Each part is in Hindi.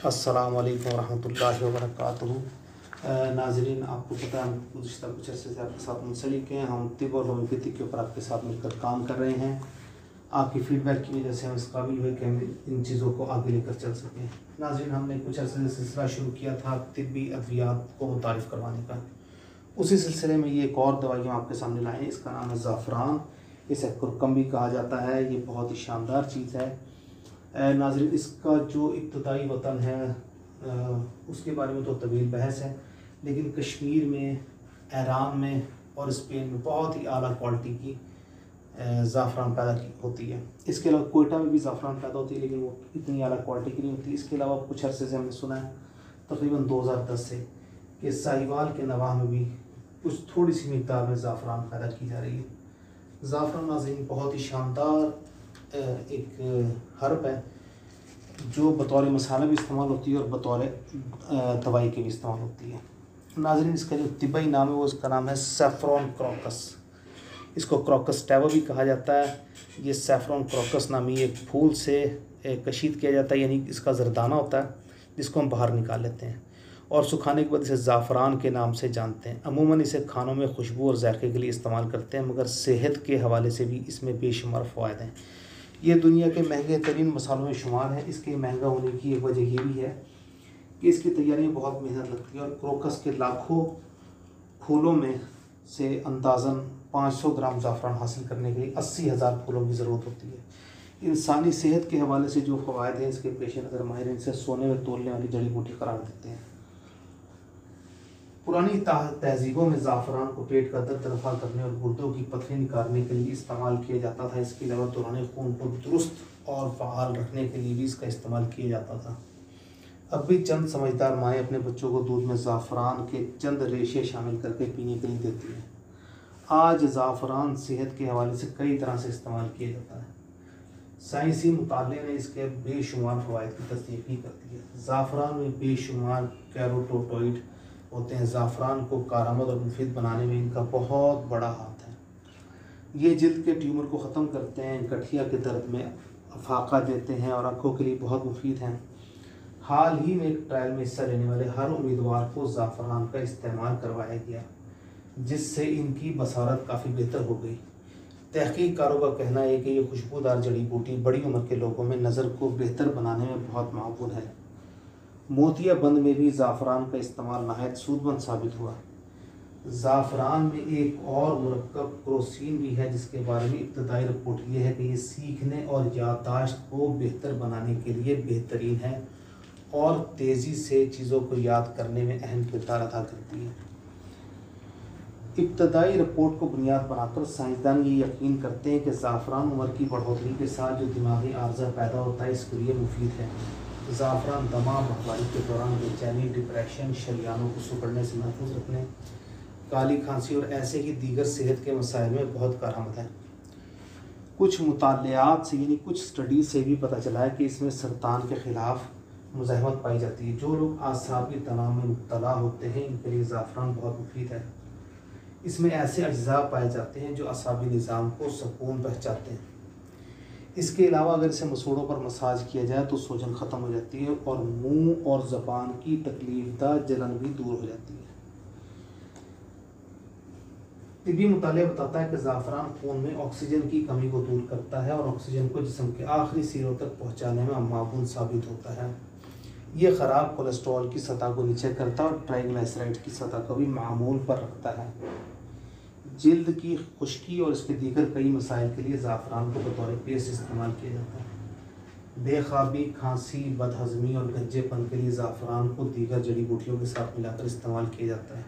अस्सलाम वालेकुम रहमतुल्लाहि व बरकातुहू। नाज़रीन, आपको पता है हम गुज़िश्ता कुछ अर्से से आपके साथ मुंसलिक हैं। हम तिब और होम्योपैथी के ऊपर आपके साथ मिलकर काम कर रहे हैं। आपकी फ़ीडबैक की वजह से हम इस काबिल हुए कि हम इन चीज़ों को आगे लेकर चल सकें। नाज़रीन, हमने कुछ अर्से से सिलसिला शुरू किया था तिब्बी अद्वियात को मुतारिफ़ करवाने का। उसी सिलसिले में ये एक और दवाई हम आपके सामने लाए हैं। इसका नाम है ज़ाफ़रान। इसे कुरकुम भी कहा जाता है। ये बहुत ही शानदार चीज़ है। नाज़रीन, इसका जो इब्तदाई वतन है उसके बारे में तो तवील बहस है, लेकिन कश्मीर में, ईरान में और स्पेन में बहुत ही आला क्वालिटी की ज़ाफ़रान पैदा होती है। इसके अलावा कोयटा में भी ज़ाफ़रान पैदा होती है, लेकिन वो इतनी आला क्वालिटी की नहीं होती। इसके अलावा कुछ अर्से से हमने सुना है तकरीबन 2010 से कि साहिवाल के नवाह में भी कुछ थोड़ी सी मिकदार में ज़ाफ़रान पैदा की जा रही है। ज़ाफ़रान नाज़रीन बहुत ही शानदार एक हर्ब है जो बतौर मसाला भी इस्तेमाल होती है और बतौर दवाई के भी इस्तेमाल होती है। नाज़रीन, इसका जो तिब्बई नाम है वो इसका नाम है सैफ़रॉन क्रोकस। इसको क्रोकस टैबो भी कहा जाता है। ये सैफ़रॉन क्रोकस नामी एक फूल से कशीद किया जाता है, यानी इसका जरदाना होता है जिसको हम बाहर निकाल लेते हैं और सुखाने के बाद इसे ज़ाफ़रान के नाम से जानते हैं। अमूमन इसे खानों में खुशबू और ज़ायक़े के लिए इस्तेमाल करते हैं, मगर सेहत के हवाले से भी इसमें बेशुमार फ़वाइद हैं। ये दुनिया के महंगे तरीन मसालों में शुमार है। इसके महंगा होने की एक वजह ये भी है कि इसकी तैयारी में बहुत मेहनत लगती है और क्रोकस के लाखों फूलों में से अंदाज़न 500 ग्राम ज़ाफ़रान हासिल करने के लिए 80,000 फूलों की ज़रूरत होती है। इंसानी सेहत के हवाले से जो फ़वाइद हैं इसके पेश नज़र माहिर इनसे सोने में तोलने वाली जड़ी बूटी करार देते हैं। पुरानी तहजीबों में ज़ाफ़रान को पेट का दर्द रफ़ा करने और गुर्दों की पथरी निकालने के लिए इस्तेमाल किया जाता था। इसके अलावा दौरान खून को दुरुस्त और फ़आल रखने के लिए भी इसका इस्तेमाल किया जाता था। अब भी चंद समझदार माएँ अपने बच्चों को दूध में ज़ाफ़रान के चंद रेशे शामिल करके पीने के लिए देती हैं। आज ज़ाफ़रान सेहत के हवाले से कई तरह से इस्तेमाल किया जाता है। साइंसी मुताले ने इसके बेशुमार फ़वाइद की तस्दीक भी कर दी है। ज़ाफ़रान में बेशुमार कैरोटीनॉइड होते हैं। ज़ाफ़रान को कारआमद और मुफीद बनाने में इनका बहुत बड़ा हाथ है। ये जिल्द के ट्यूमर को ख़त्म करते हैं, गठिया के दर्द में अफाका देते हैं और आँखों के लिए बहुत मुफीद हैं। हाल ही में एक ट्रायल में हिस्सा लेने वाले हर उम्मीदवार को ज़ाफ़रान का इस्तेमाल करवाया गया, जिससे इनकी बसारत काफ़ी बेहतर हो गई। तहक़ीक़कारों का कहना है कि ये खुशबूदार जड़ी बूटी बड़ी उम्र के लोगों में नज़र को बेहतर बनाने में बहुत मक़बूल है। मोतियाबंद में भी ज़ाफ़रान का इस्तेमाल नहायत सूदमंद साबित हुआ। ज़ाफ़रान में एक और मुरक्कब क्रोसीन भी है, जिसके बारे में इब्तदाई रिपोर्ट ये है कि ये सीखने और याददाश्त को बेहतर बनाने के लिए बेहतरीन है और तेज़ी से चीज़ों को याद करने में अहम किरदार अदा करती है। इब्तदाई रिपोर्ट को बुनियाद बनाकर साइंसदान ये यकीन करते हैं कि ज़ाफ़रान उम्र की बढ़ोतरी के साथ जो दिमागी आर्जा पैदा होता है इसके लिए मुफीद है। ज़ाफ़रान दमा, बमबारी के दौरान बेचैनी, डिप्रेशन, शरियानों को सिकुड़ने से महफूज रखने, काली खांसी और ऐसे ही दीगर सेहत के मसाइल में बहुत कारआमद है। कुछ मुतालियात से यानी कुछ स्टडीज़ से भी पता चला है कि इसमें सरतान के ख़िलाफ़ मुज़ाहमत पाई जाती है। जो लोग आसाबी तनाव में मुब्तला होते हैं इनके लिए ज़ाफ़रान बहुत मुफीद है। इसमें ऐसे अज्जा पाए जाते हैं जो असाबी निज़ाम को सुकून पहुँचाते हैं। इसके अलावा अगर इसे मसूड़ों पर मसाज किया जाए तो सूजन ख़त्म हो जाती है और मुंह और ज़बान की तकलीफ़दा जलन भी दूर हो जाती है। तिब्बी मुतालिया बताता है कि ज़ाफ़रान खून में ऑक्सीजन की कमी को दूर करता है और ऑक्सीजन को जिस्म के आखिरी सिरों तक पहुँचाने में मामून साबित होता है। ये ख़राब कोलेस्ट्रॉल की सतह को नीचे करता है और ट्राइग्लिसराइड की सतह को भी मामूल पर रखता है। जिल्द की खुश्की और इसके दीगर कई मसाइल के लिए ज़ाफ़रान को बतौर पेस्ट इस्तेमाल किया जाता है। बेख्वाबी, खांसी, बदहज़मी और गंजेपन के लिए ज़ाफ़रान को दीगर जड़ी बूटियों के साथ मिलाकर इस्तेमाल किया जाता है।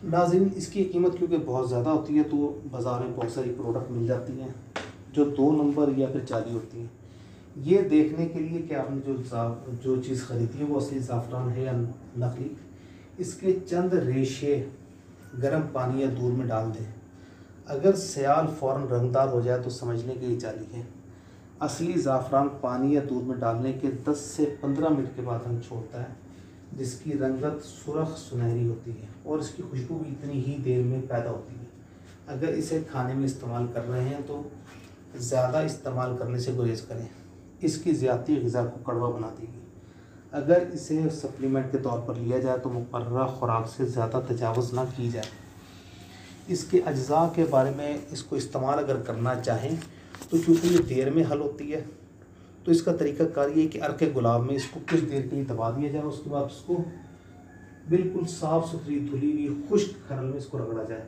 नाज़रीन, इसकी कीमत क्योंकि बहुत ज़्यादा होती है तो बाज़ार में बहुत सारी प्रोडक्ट मिल जाती हैं जो 2 नंबर या फिर जाली होती हैं। ये देखने के लिए कि आपने जो चीज़ ख़रीदी है वो असली ज़ाफ़रान है या नकली, इसके चंद रेशे गर्म पानी या दूध में डाल दें। अगर सयाल फ़ौरन रंगदार हो जाए तो समझने के लिए जाली है। असली ज़ाफ़रान पानी या दूध में डालने के 10 से 15 मिनट के बाद रंग छोड़ता है, जिसकी रंगत सुरख सुनहरी होती है और इसकी खुशबू भी इतनी ही देर में पैदा होती है। अगर इसे खाने में इस्तेमाल कर रहे हैं तो ज़्यादा इस्तेमाल करने से गुरेज करें। इसकी ज़्यादती ग़िज़ा को कड़वा बना देगी। अगर इसे सप्लीमेंट के तौर पर लिया जाए तो मुकर्ररा खुराक से ज़्यादा तजावुज़ ना की जाए। इसके अज्जा के बारे में इसको इस्तेमाल अगर करना चाहें तो क्योंकि ये देर में हल होती है, तो इसका तरीक़ाकार ये है कि अर्क़ गुलाब में इसको कुछ देर के लिए दबा दिया जाए, उसके बाद उसको बिल्कुल साफ़ सुथरी धुली हुई खुश्क खरल में इसको रगड़ा जाए।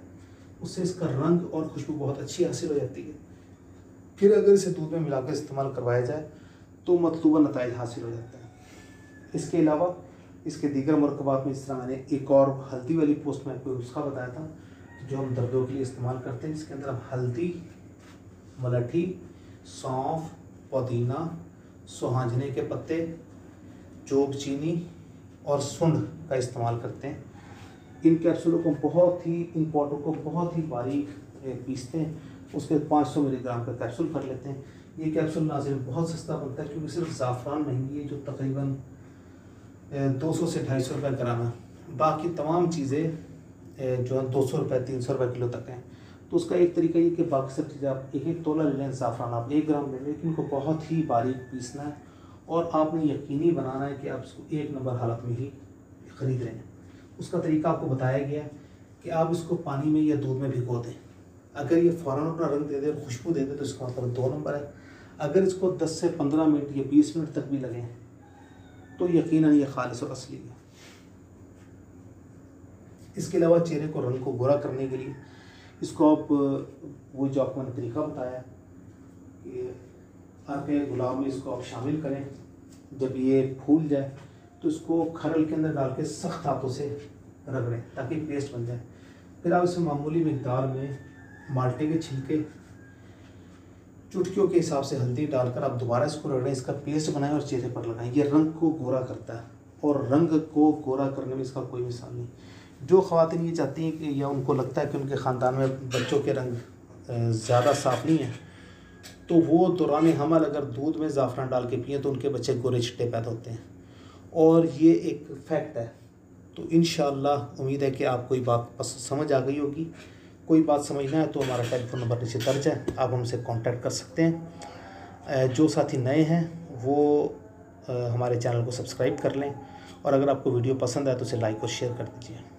उससे इसका रंग और खुशबू बहुत अच्छी हासिल हो जाती है। फिर अगर इसे दूध में मिलाकर इस्तेमाल करवाया जाए तो मतलूबा नताइज हासिल हो जाते हैं। इसके अलावा इसके दीगर मरकबात में, जिस तरह मैंने एक और हल्दी वाली पोस्ट में आपको नुस्खा बताया था जो हम दर्दों के लिए इस्तेमाल करते हैं, जिसके अंदर हम हल्दी, मलठी, सौंफ, पुदीना, सुहांजने के पत्ते, चोक चीनी और सुंड का इस्तेमाल करते हैं। इन कैप्सूलों को बहुत ही, इन पाउडर को बहुत ही बारीक पीसते हैं, उसके 500 मिलीग्राम का कैप्सूल कर लेते हैं। ये कैप्सूल नाज़रीन बहुत सस्ता बनता है क्योंकि सिर्फ ज़ाफ़रान महंगी है जो तकरीबन 200 से 250 रुपये ग्राम है। बाकी तमाम चीज़ें जो है 200 रुपये 300 रुपये किलो तक हैं। तो उसका एक तरीका ये कि बाकी सब चीज़ें आप एक एक तोला ले लें, ज़ाफ़रान आप 1 ग्राम ले लें, लेकिन इनको बहुत ही बारीक पीसना है और आपने यकीनी बनाना है कि आप इसको 1 नंबर हालत में ही ख़रीद रहे हैं। उसका तरीका आपको बताया गया कि आप इसको पानी में या दूध में भिगो दें। अगर ये फ़ौरन अपना रंग दे दे और खुशबू दे दे तो इसका मतलब 2 नंबर है। अगर इसको 10 से 15 मिनट या 20 मिनट तक भी लगें तो यकीनन ये खालिस और असली है। इसके अलावा चेहरे को रंग को गोरा करने के लिए इसको आप वो जो आपको मैंने तरीका बताया कि अर्क़ गुलाब में इसको आप शामिल करें। जब ये फूल जाए तो इसको खरल के अंदर डाल के सख्त हाथों से रगड़ें ताकि पेस्ट बन जाए। फिर आप इसमें मामूली मिकदार में माल्टे के छिलके, चुटकियों के हिसाब से हल्दी डालकर आप दोबारा इसको रगड़ें, इसका पेस्ट बनाएं और चेहरे पर लगाएं। ये रंग को गोरा करता है और रंग को गोरा करने में इसका कोई मिसाल नहीं। जो ख़वातीन ये चाहती हैं कि या उनको लगता है कि उनके ख़ानदान में बच्चों के रंग ज़्यादा साफ़ नहीं है, तो वो दौरान हमल अगर दूध में ज़ाफ़रान डाल के पिएँ तो उनके बच्चे गोरे चिट्टे पैदा होते हैं और ये एक फैक्ट है। तो इंशाअल्लाह उम्मीद है कि आपको ये बात समझ आ गई होगी। कोई बात समझना है तो हमारा टेलीफोन नंबर नीचे दर्ज है, आप हमसे कांटेक्ट कर सकते हैं। जो साथी नए हैं वो हमारे चैनल को सब्सक्राइब कर लें और अगर आपको वीडियो पसंद आए तो उसे लाइक और शेयर कर दीजिए।